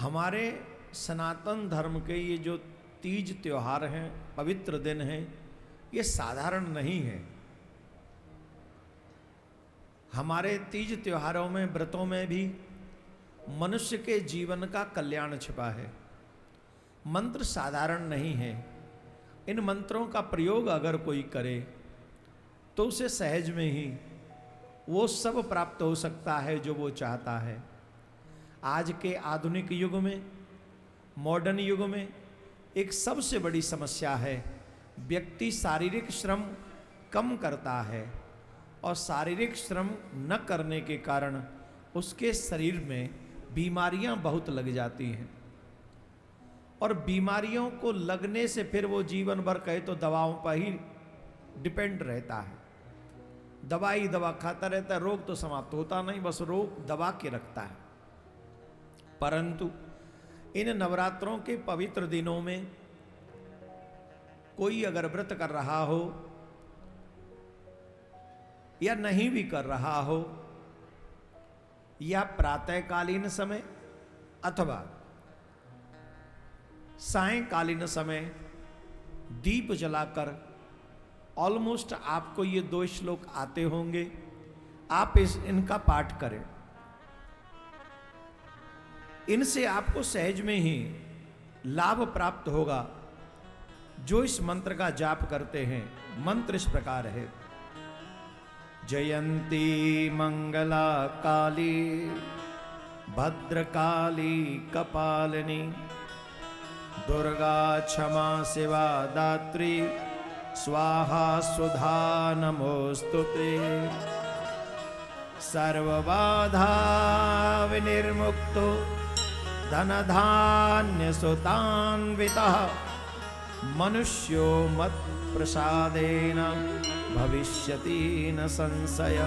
हमारे सनातन धर्म के ये जो तीज त्योहार हैं, पवित्र दिन हैं, ये साधारण नहीं है। हमारे तीज त्योहारों में, व्रतों में भी मनुष्य के जीवन का कल्याण छिपा है। मंत्र साधारण नहीं है। इन मंत्रों का प्रयोग अगर कोई करे तो उसे सहज में ही वो सब प्राप्त हो सकता है जो वो चाहता है। आज के आधुनिक युग में, मॉडर्न युग में एक सबसे बड़ी समस्या है, व्यक्ति शारीरिक श्रम कम करता है और शारीरिक श्रम न करने के कारण उसके शरीर में बीमारियां बहुत लग जाती हैं और बीमारियों को लगने से फिर वो जीवन भर कहे तो दवाओं पर ही डिपेंड रहता है। दवा खाता रहता है, रोग तो समाप्त होता नहीं, बस रोग दबा के रखता है। परंतु इन नवरात्रों के पवित्र दिनों में कोई अगर व्रत कर रहा हो या नहीं भी कर रहा हो, या प्रातःकालीन समय अथवा सायंकालीन समय दीप जलाकर, ऑलमोस्ट आपको ये 2 श्लोक आते होंगे, आप इनका पाठ करें। इनसे आपको सहज में ही लाभ प्राप्त होगा। जो इस मंत्र का जाप करते हैं, मंत्र इस प्रकार है: जयंती मंगला काली भद्रकाली कपालिनी दुर्गा क्षमा शिवा दात्री स्वाहा सुधा नमोस्तुते। सर्वबाधा विनिर्मुक्तो धनधान्य सुतान्वितः मनुष्यो मत् प्रसादेन भविष्यति न संशय।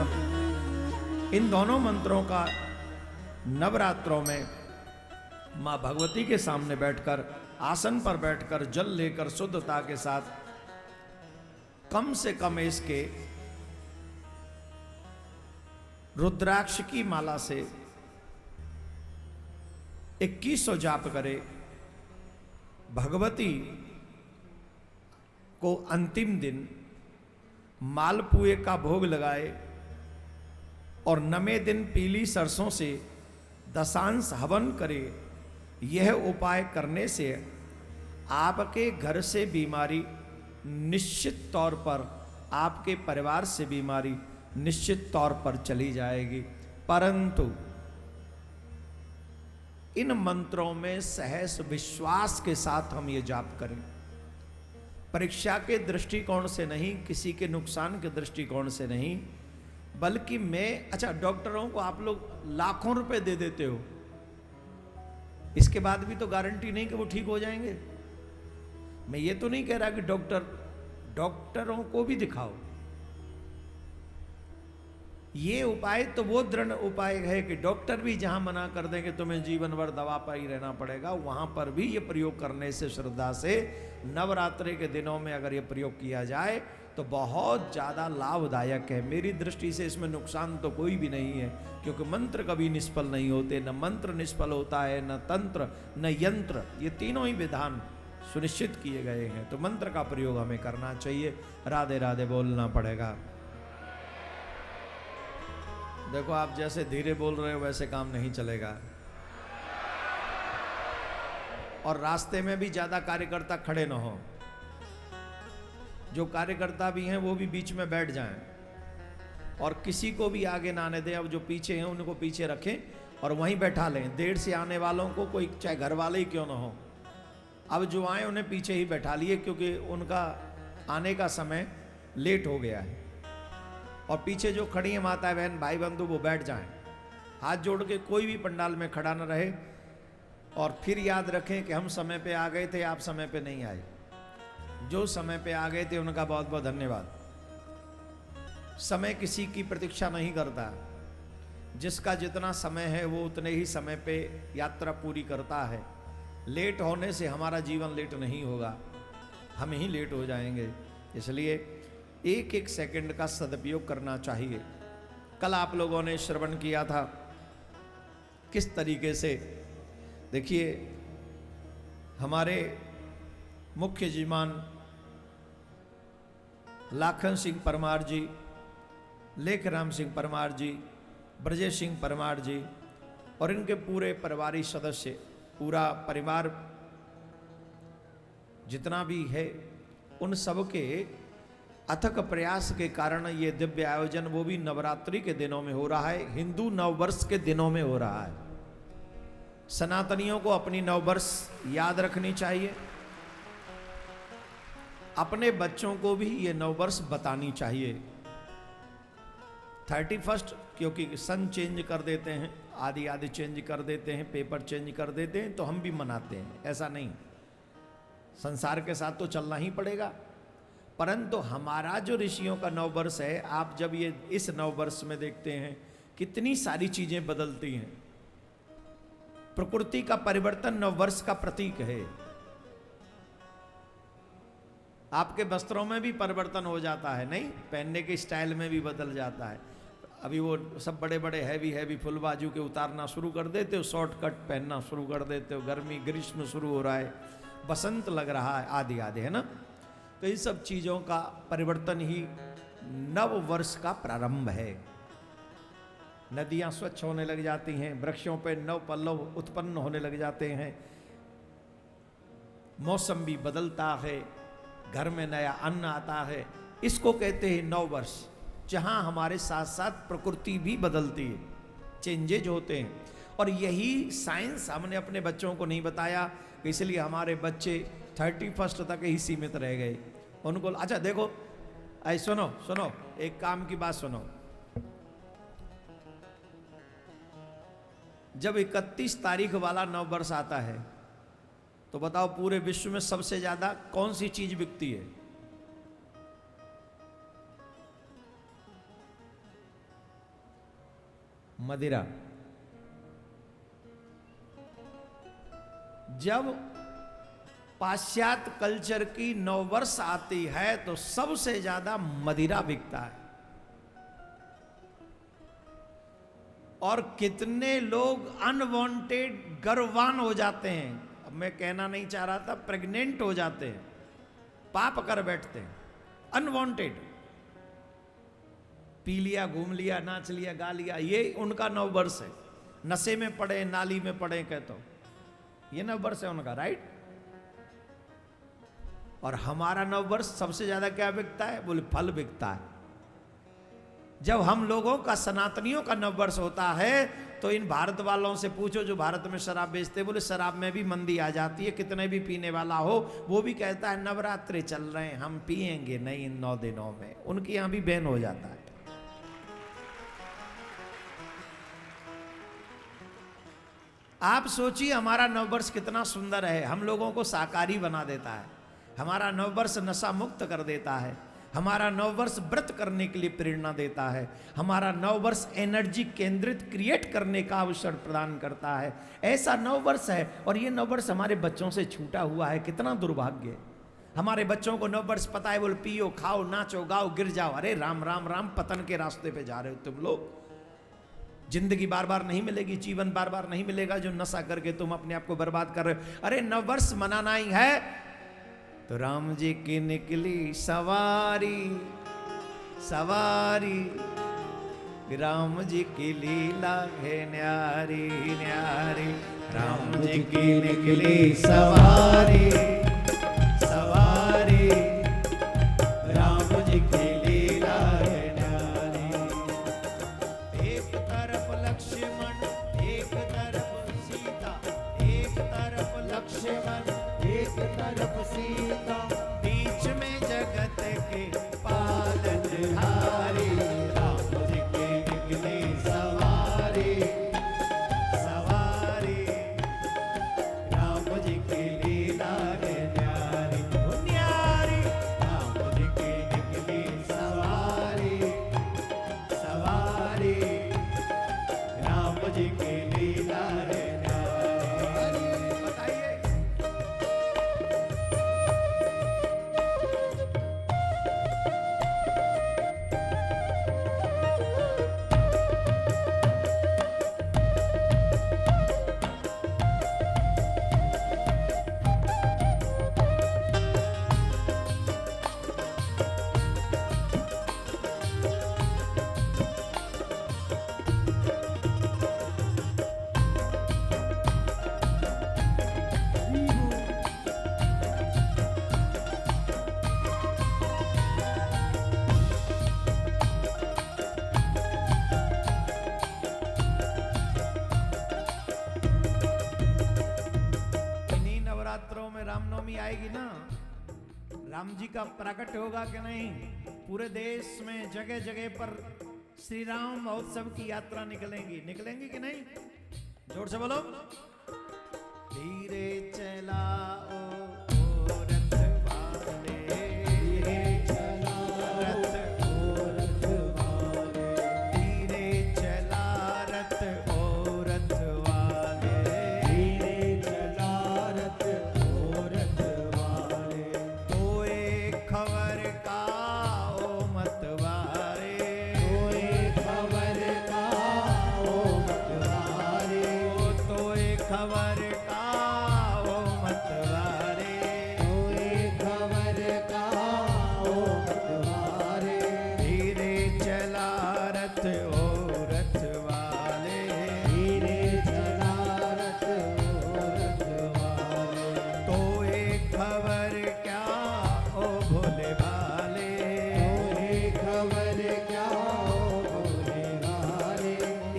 इन दोनों मंत्रों का नवरात्रों में मां भगवती के सामने बैठकर, आसन पर बैठकर, जल लेकर शुद्धता के साथ कम से कम इसके रुद्राक्ष की माला से 2100 जाप करे। भगवती को अंतिम दिन मालपुए का भोग लगाए और 9वें दिन पीली सरसों से दशांश हवन करे। यह उपाय करने से आपके घर से बीमारी निश्चित तौर पर, आपके परिवार से बीमारी निश्चित तौर पर चली जाएगी। परंतु इन मंत्रों में सहज विश्वास के साथ हम ये जाप करें। परीक्षा के दृष्टिकोण से नहीं, किसी के नुकसान के दृष्टिकोण से नहीं, बल्कि अच्छा, डॉक्टरों को आप लोग लाखों रुपए दे देते हो, इसके बाद भी तो गारंटी नहीं कि वो ठीक हो जाएंगे। मैं ये तो नहीं कह रहा कि डॉक्टरों को भी दिखाओ। ये उपाय तो वो दृढ़ उपाय है कि डॉक्टर भी जहां मना कर देंगे तुम्हें जीवन भर दवा पर ही रहना पड़ेगा, वहां पर भी ये प्रयोग करने से, श्रद्धा से, नवरात्रि के दिनों में अगर ये प्रयोग किया जाए तो बहुत ज़्यादा लाभदायक है। मेरी दृष्टि से इसमें नुकसान तो कोई भी नहीं है, क्योंकि मंत्र कभी निष्फल नहीं होते। न मंत्र निष्फल होता है, न तंत्र, न यंत्र, ये तीनों ही विधान सुनिश्चित किए गए हैं। तो मंत्र का प्रयोग हमें करना चाहिए। राधे राधे बोलना पड़ेगा। देखो, आप जैसे धीरे बोल रहे हो वैसे काम नहीं चलेगा। और रास्ते में भी ज्यादा कार्यकर्ता खड़े न हो। जो कार्यकर्ता भी हैं वो भी बीच में बैठ जाएं और किसी को भी आगे ना आने दें। अब जो पीछे हैं उनको पीछे रखें और वहीं बैठा लें। देर से आने वालों को, कोई चाहे घर वाले ही क्यों ना हो, अब जो आए उन्हें पीछे ही बैठा लिए, क्योंकि उनका आने का समय लेट हो गया है। और पीछे जो खड़ी है माता बहन, भाई बंधु, वो बैठ जाएं। हाथ जोड़ के कोई भी पंडाल में खड़ा न रहे। और फिर याद रखें कि हम समय पे आ गए थे, आप समय पे नहीं आए। जो समय पे आ गए थे उनका बहुत बहुत धन्यवाद। समय किसी की प्रतीक्षा नहीं करता। जिसका जितना समय है वो उतने ही समय पे यात्रा पूरी करता है। लेट होने से हमारा जीवन लेट नहीं होगा, हम ही लेट हो जाएंगे। इसलिए एक एक सेकंड का सदुपयोग करना चाहिए। कल आप लोगों ने श्रवण किया था किस तरीके से देखिए, हमारे मुख्य यजमान लाखन सिंह परमार जी, लेखराम सिंह परमार जी, ब्रजेश सिंह परमार जी और इनके पूरे परिवारिक सदस्य, पूरा परिवार जितना भी है, उन सब के अथक प्रयास के कारण ये दिव्य आयोजन, वो भी नवरात्रि के दिनों में हो रहा है, हिंदू नववर्ष के दिनों में हो रहा है। सनातनियों को अपनी नववर्ष याद रखनी चाहिए, अपने बच्चों को भी ये नववर्ष बतानी चाहिए। 31 क्योंकि सन चेंज कर देते हैं, आदि आदि चेंज कर देते हैं, पेपर चेंज कर देते हैं, तो हम भी मनाते हैं, ऐसा नहीं। संसार के साथ तो चलना ही पड़ेगा। परंतु हमारा जो ऋषियों का नववर्ष है, आप जब ये इस नववर्ष में देखते हैं कितनी सारी चीजें बदलती हैं। प्रकृति का परिवर्तन नववर्ष का प्रतीक है। आपके वस्त्रों में भी परिवर्तन हो जाता है, नहीं, पहनने के स्टाइल में भी बदल जाता है। अभी वो सब बड़े बड़े हैवी हैवी फुल बाजू के उतारना शुरू कर देते हो, शॉर्ट कट पहनना शुरू कर देते हो, गर्मी ग्रीष्म शुरू हो रहा है, बसंत लग रहा है, आदि आदि, है ना। तो इन सब चीजों का परिवर्तन ही नव वर्ष का प्रारंभ है। नदियां स्वच्छ होने लग जाती हैं, वृक्षों पे नव पल्लव उत्पन्न होने लग जाते हैं, मौसम भी बदलता है, घर में नया अन्न आता है। इसको कहते हैं नव वर्ष, जहां हमारे साथ साथ प्रकृति भी बदलती है, चेंजेज होते हैं। और यही साइंस हमने अपने बच्चों को नहीं बताया, इसलिए हमारे बच्चे 31 तक ही सीमित रह गए। उनको अच्छा देखो, ऐ सुनो सुनो, एक काम की बात सुनो। जब 31 तारीख वाला नववर्ष आता है तो बताओ पूरे विश्व में सबसे ज्यादा कौन सी चीज बिकती है? मदिरा। जब पाश्चात्य कल्चर की नववर्ष आती है तो सबसे ज्यादा मदिरा बिकता है। और कितने लोग अनवांटेड गर्भवान हो जाते हैं, अब मैं कहना नहीं चाह रहा था, प्रेग्नेंट हो जाते हैं, पाप कर बैठते हैं, अनवांटेड। पी लिया, घूम लिया, नाच लिया, गा लिया, ये उनका नववर्ष है। नशे में पड़े, नाली में पड़े, कहते हो, ये नववर्ष है उनका, राइट। और हमारा नववर्ष सबसे ज्यादा क्या बिकता है? बोले फल बिकता है। जब हम लोगों का, सनातनियों का नववर्ष होता है तो इन भारत वालों से पूछो जो भारत में शराब बेचते, बोले शराब में भी मंदी आ जाती है, कितने भी पीने वाला हो वो भी कहता है नवरात्रि चल रहे हैं, हम पिएंगे नहीं इन 9 दिनों में। उनके यहां भी बैन हो जाता है। आप सोचिए हमारा नववर्ष कितना सुंदर है, हम लोगों को शाकाहारी बना देता है, हमारा नववर्ष नशा मुक्त कर देता है, हमारा नववर्ष व्रत करने के लिए प्रेरणा देता है, हमारा नववर्ष एनर्जी केंद्रित क्रिएट करने का अवसर प्रदान करता है। ऐसा नववर्ष है और ये नववर्ष हमारे बच्चों से छूटा हुआ है, कितना दुर्भाग्य है। हमारे बच्चों को नववर्ष पता है, बोले पियो, खाओ, नाचो, गाओ, गिर जाओ। अरे राम राम राम, पतन के रास्ते पे जा रहे हो तुम लोग। जिंदगी बार बार नहीं मिलेगी, जीवन बार बार नहीं मिलेगा जो नशा करके तुम अपने आप को बर्बाद कर रहे हो। अरे नववर्ष मनाना ही है तो राम जी की निकली सवारी, सवारी, राम जी की लीला है न्यारी न्यारी, राम जी की निकली सवारी, सवारी, राम जी की लीला है न्यारी। एक तरफ लक्ष्मण, एक तरफ सीता, एक तरफ लक्ष्मण, एक तरफ सीता, बीच में जगत के पालनहारी, राम जी की निकली सवारी, सवारी, राम जी की लीला है नवमी आएगी ना, राम जी का प्रकट होगा कि नहीं, पूरे देश में जगह जगह पर श्री राम महोत्सव की यात्रा निकलेंगी, निकलेंगी कि नहीं? जोर से बोलो। धीरे चलाओ रथ वाले, धीरे चला रथ ओ रथ वाले, धीरे चला रथ ओ रथ वाले, धीरे चला रथ ओ रथ वाले, तो एक खबर का ओ मतवारे, तो एक खबर का ओ मतवारे, तो एक खबर का ओ मतवारे, तो एक खबर का ओ मतवारे, धीरे चला रथ ओ रथ वाले, धीरे चला रथ ओ रथ वाले, तो एक खबर क्या ओ भोले भाले, तो एक खबर क्या ओ भोले भाले,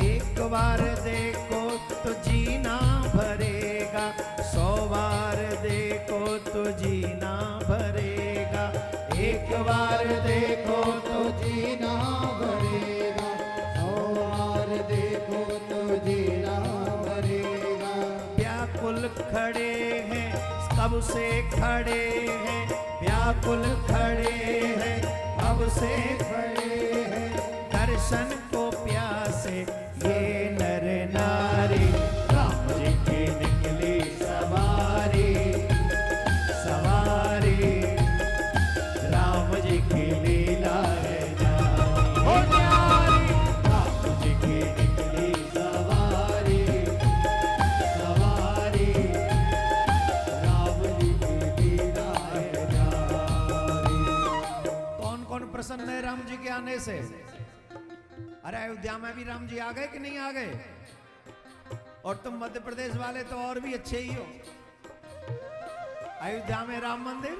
एक बार देखो तो जीना भरेगा, 100 बार देखो तो जीना भरेगा, एक बार देखो तो जीना भरेगा, 100 बार देखो तो जीना भरेगा, व्याकुल खड़े हैं कब से खड़े हैं, व्याकुल खड़े हैं कब से खड़े हैं, दर्शन को प्यासे ये नर नारी, राम जी की निकली सवारी, सवारी, राम जी की लीला है जारी, ओ न्यारी, राम जी की निकली सवारी, सवारी, राम जी की लीला है जारी। कौन कौन प्रसन्न है राम जी के आने से? अरे अयोध्या में भी राम जी आ गए कि नहीं आ गए? और तुम मध्य प्रदेश वाले तो और भी अच्छे ही हो। अयोध्या में राम मंदिर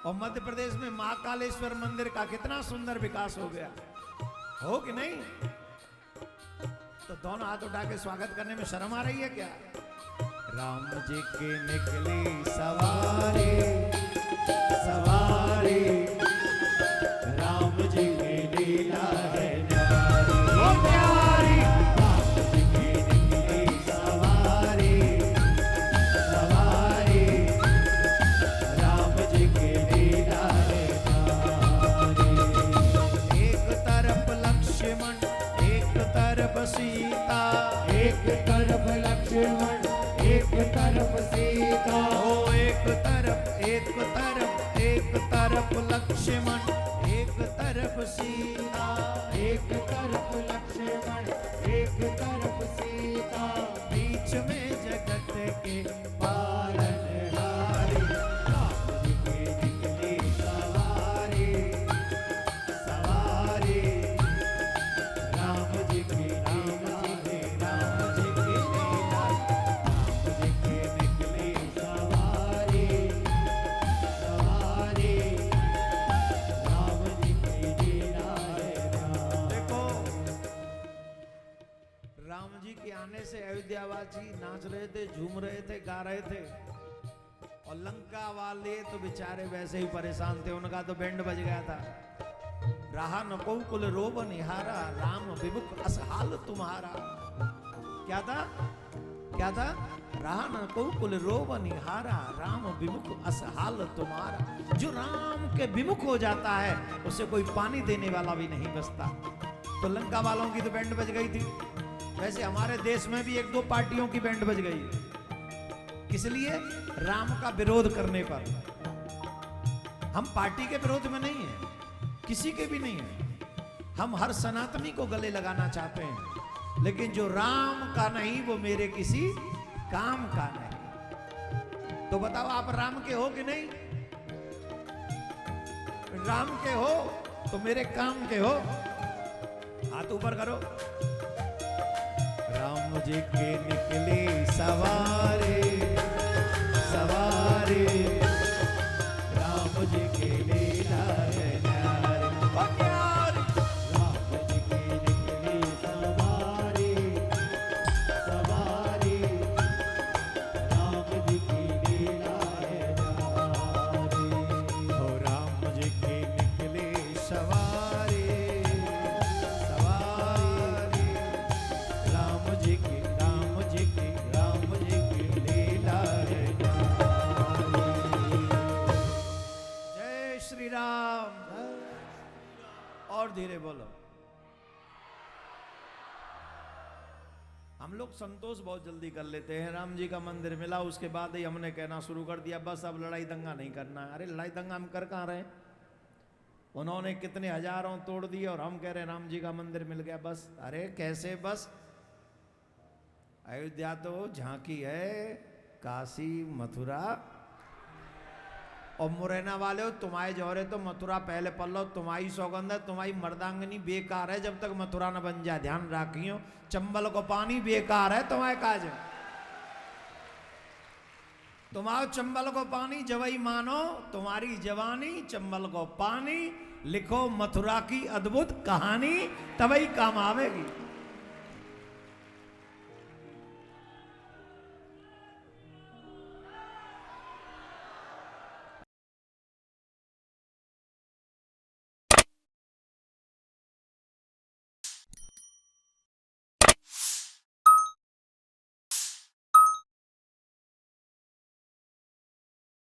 और मध्य प्रदेश में महाकालेश्वर मंदिर का कितना सुंदर विकास हो गया, हो कि नहीं? तो दोनों हाथ उठा के स्वागत करने में शर्म आ रही है क्या? राम जी की निकली सवारी, सवारी, राम जी की लीला है न्यारी, ओ न्यारी, राम जी की निकली सवारी, सवारी, राम जी की लीला है न्यारी, एक तरफ लक्ष्मण एक तरफ सीता, एक तरफ लक्ष्मण एक तरफ सीता, ओ एक तरफ एक तरफ एक तरफ लक्ष्मण एक तरफ सीता, एक तरफ लक्ष्मण एक तरफ सीता, बीच में जगत के पालनहारी, राम जी की निकली सवारी, सवारी, राम जी की लीला है, राम जी की लीला, राम जी की निकली सवारी, सवारी, राम जी की लीला है। देखो, राम जी के आने से अयोध्यावासी नाच रहे थे, झूम रहे थे, गा रहे थे, और लंका वाले तो बेचारे वैसे ही परेशान थे, उनका तो बैंड बज गया था। रहा न को कुल रोब निहारा, राम विमुख असहाल तुम्हारा। क्या था? क्या था? रहा न को कुल रोब निहारा, राम विमुख असहाल तुम्हारा। जो राम के विमुख हो जाता है उसे कोई पानी देने वाला भी नहीं बचता। तो लंका वालों की तो बैंड बज गई थी, वैसे हमारे देश में भी 1-2 पार्टियों की बैंड बज गई। किस लिए? राम का विरोध करने पर। हम पार्टी के विरोध में नहीं है, किसी के भी नहीं है, हम हर सनातनी को गले लगाना चाहते हैं, लेकिन जो राम का नहीं वो मेरे किसी काम का नहीं। तो बताओ, आप राम के हो कि नहीं? राम के हो तो मेरे काम के हो। हाथ ऊपर करो। राम जी की निकली सवारी, सवारी, राम जी की लीला है न्यारी, ओ न्यारी, राम जी की निकली सवारी, सवारी, राम जी की लीला है न्यारी। धीरे बोलो। हम लोग संतोष बहुत जल्दी कर लेते हैं। राम जी का मंदिर मिला, उसके बाद ही हमने कहना शुरू कर दिया बस अब लड़ाई दंगा नहीं करना है। अरे लड़ाई दंगा हम कर कहाँ रहे? उन्होंने कितने हजारों तोड़ दिए और हम कह रहे हैं राम जी का मंदिर मिल गया बस। अरे कैसे बस? अयोध्या तो झांकी है, काशी मथुरा। और मुरैना वाले हो, तुम्हारे जौहरे तो मथुरा पहले पल्लो, तुम्हारी सौगंध है, तुम्हारी मर्दांगनी बेकार है जब तक मथुरा न बन जाए। ध्यान रखियो, चंबल को पानी बेकार है तुम्हारे काज। तुम्हारो चंबल को पानी जवई मानो, तुम्हारी जवानी चंबल को पानी। लिखो मथुरा की अद्भुत कहानी, तभी काम आवेगी।